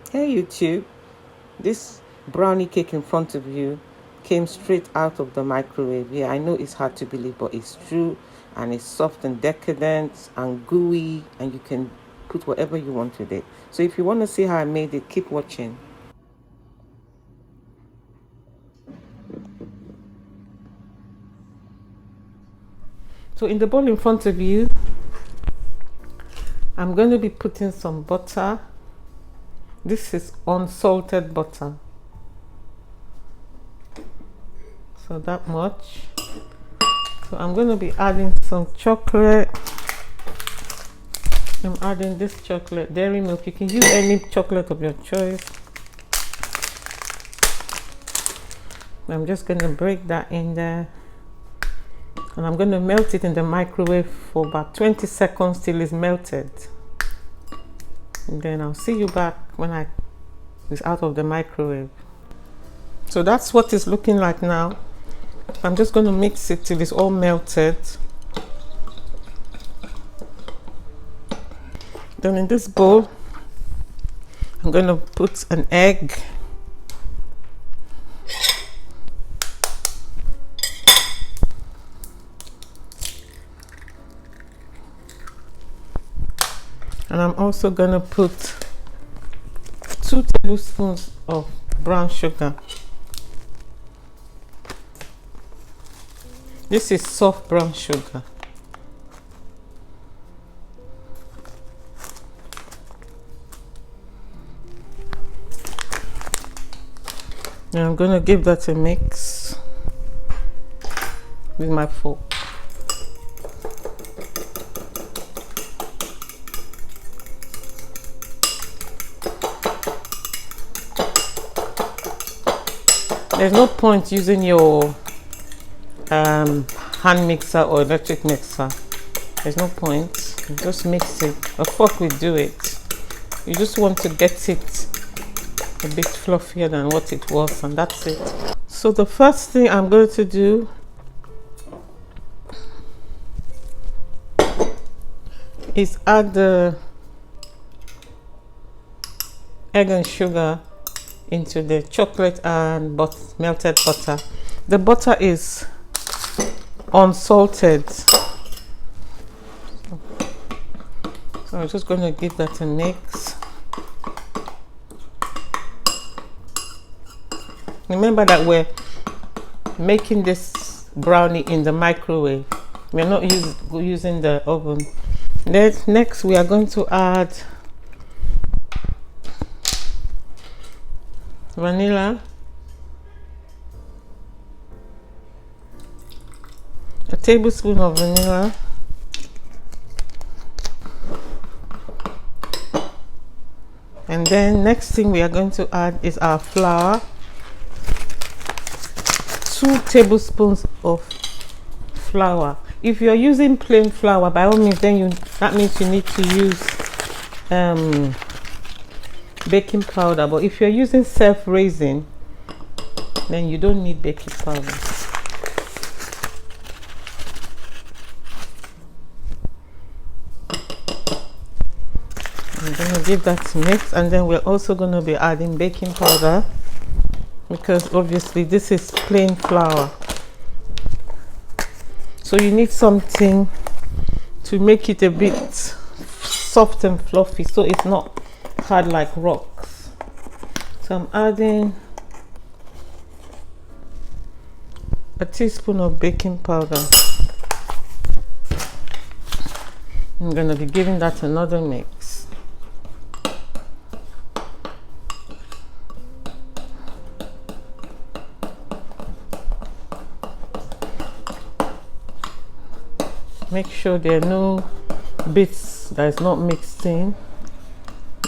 Hey YouTube, this brownie cake in front of you came straight out of the microwave. Yeah, I know it's hard to believe, but it's true, and it's soft and decadent and gooey, and you can put whatever you want with it. So if you want to see how I made it, keep watching. So in the bowl in front of you, I'm going to be putting some butter. This is unsalted butter. So that much. So I'm going to be adding some chocolate. I'm adding this chocolate, dairy milk. You can use any chocolate of your choice. I'm just going to break that in there. And I'm going to melt it in the microwave for about 20 seconds till it's melted. And then I'll see you back when it's out of the microwave. So that's what it's looking like now. I'm just going to mix it till it's all melted. Then in this bowl, I'm going to put an egg. And I'm also going to put 2 tablespoons of brown sugar. This is soft brown sugar. And I'm going to give that a mix with my fork. There's no point using your hand mixer or electric mixer. There's no point. Just mix it. A fork will do it. You just want to get it a bit fluffier than what it was, and that's it. So the first thing I'm going to do is add the egg and sugar into the chocolate and melted butter. The butter is unsalted. So I'm just going to give that a mix. Remember that we're making this brownie in the microwave. We're not using the oven. Then next we are going to add vanilla, a tablespoon of vanilla, and then next thing we are going to add is our flour, 2 tablespoons of flour. If you're using plain flour, by all means, then that means you need to use baking powder. But if you're using self-raising, then you don't need baking powder. I'm going to give that a mix, and then we're also going to be adding baking powder, because obviously this is plain flour. So you need something to make it a bit soft and fluffy, so it's not hard like rocks. So I'm adding a teaspoon of baking powder. I'm going to be giving that another mix. Make sure there are no bits that is not mixed in.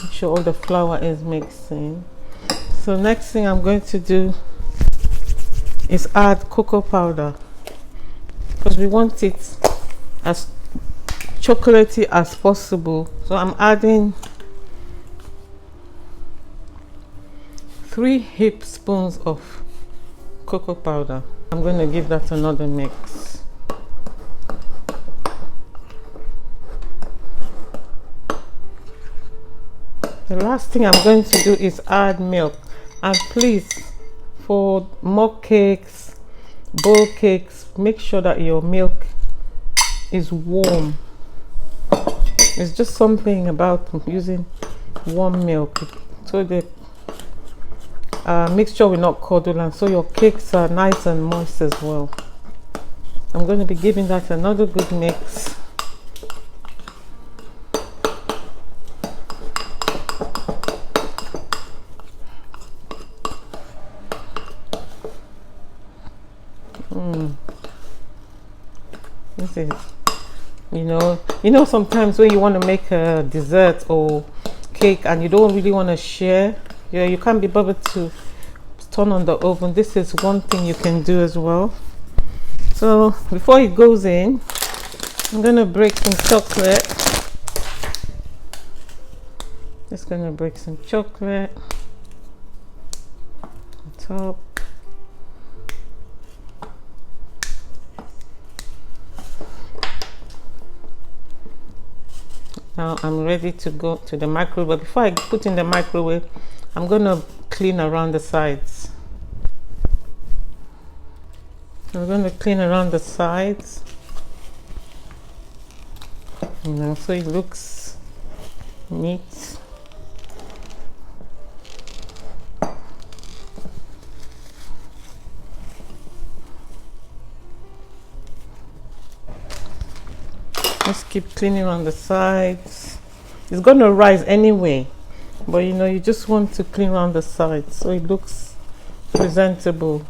Make sure all the flour is mixed in. So next thing I'm going to do is add cocoa powder, because we want it as chocolatey as possible. So I'm adding 3 heaped spoons of cocoa powder. I'm going to give that another mix. The last thing I'm going to do is add milk. And please, for mug cakes, bowl cakes, make sure that your milk is warm. It's just something about using warm milk so the mixture will not curdle, and so your cakes are nice and moist as well. I'm going to be giving that another good mix. This is, you know sometimes when you want to make a dessert or cake and you don't really want to share, you can't be bothered to turn on the oven. This is one thing you can do as well. So before it goes in, I'm gonna break some chocolate. Just gonna break some chocolate on top. Now I'm ready to go to the microwave, but before I put in the microwave, I'm gonna clean around the sides. I'm gonna clean around the sides, so it looks neat. Just keep cleaning on the sides. It's gonna rise anyway, but you just want to clean around the sides so it looks presentable.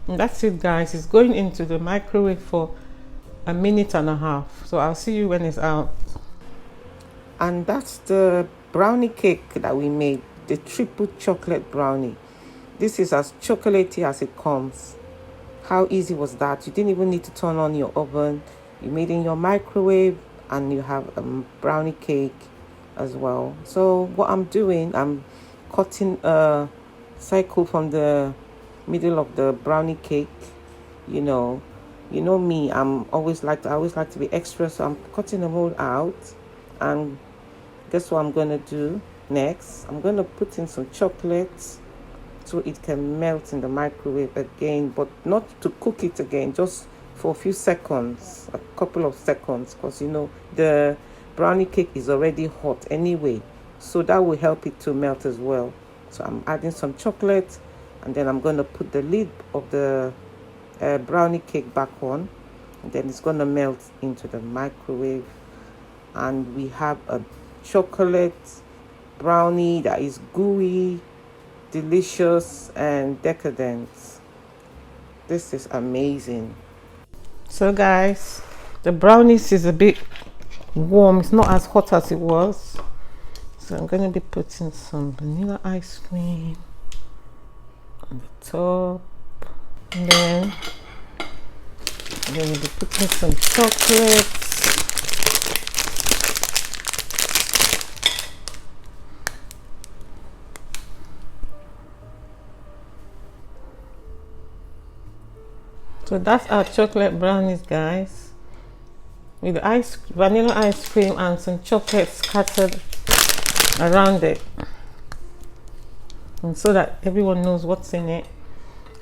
And that's it, guys. It's going into the microwave for 1.5 minutes. So I'll see you when it's out. And that's the brownie cake that we made, the triple chocolate brownie. This is as chocolatey as it comes. How easy was that? You didn't even need to turn on your oven. You made it in your microwave and you have a brownie cake as well. So what I'm doing, I'm cutting a circle from the middle of the brownie cake. You know me, I always like to be extra, so I'm cutting the mold out. And guess what I'm gonna do next? I'm gonna put in some chocolate so it can melt in the microwave again, but not to cook it again, just for a few seconds, a couple of seconds, because the brownie cake is already hot anyway, so that will help it to melt as well. So I'm adding some chocolate, and then I'm going to put the lid of the brownie cake back on, and then it's going to melt into the microwave, and we have a chocolate brownie that is gooey, delicious and decadent. This is amazing. So guys, the brownies is a bit warm. It's not as hot as it was, so I'm going to be putting some vanilla ice cream on the top, and then I'm going to be putting some chocolate. So that's our chocolate brownies, guys, with vanilla ice cream and some chocolate scattered around it, and so that everyone knows what's in it.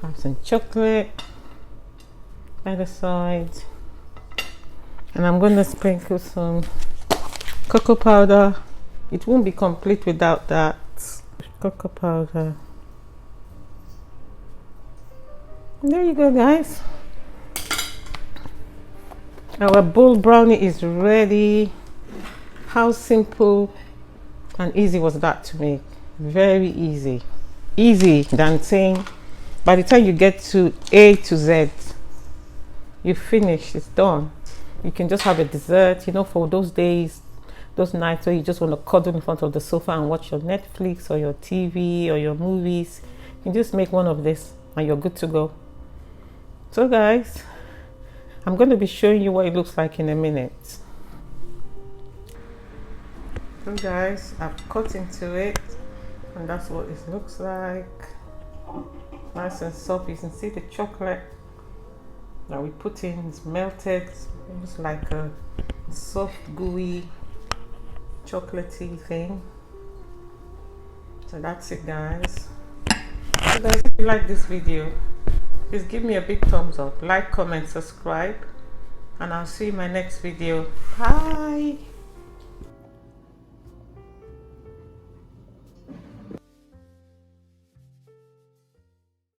I have some chocolate by the side, and I'm going to sprinkle some cocoa powder. It won't be complete without that. Cocoa powder. And there you go, guys. Our bowl brownie is ready. How simple and easy was that to make? Very easy. Easy than saying by the time you get to A to Z, you finish, it's done. You can just have a dessert, for those days, those nights where you just want to cuddle in front of the sofa and watch your Netflix or your TV or your movies. You can just make one of this and you're good to go. So guys, I'm going to be showing you what it looks like in a minute. So guys, I've cut into it, and that's what it looks like. Nice and soft. You can see the chocolate that we put in is melted. It's like a soft gooey chocolatey thing. So that's it, guys. So guys, if you like this video, please give me a big thumbs up, like, comment, subscribe, and I'll see you in my next video. Bye.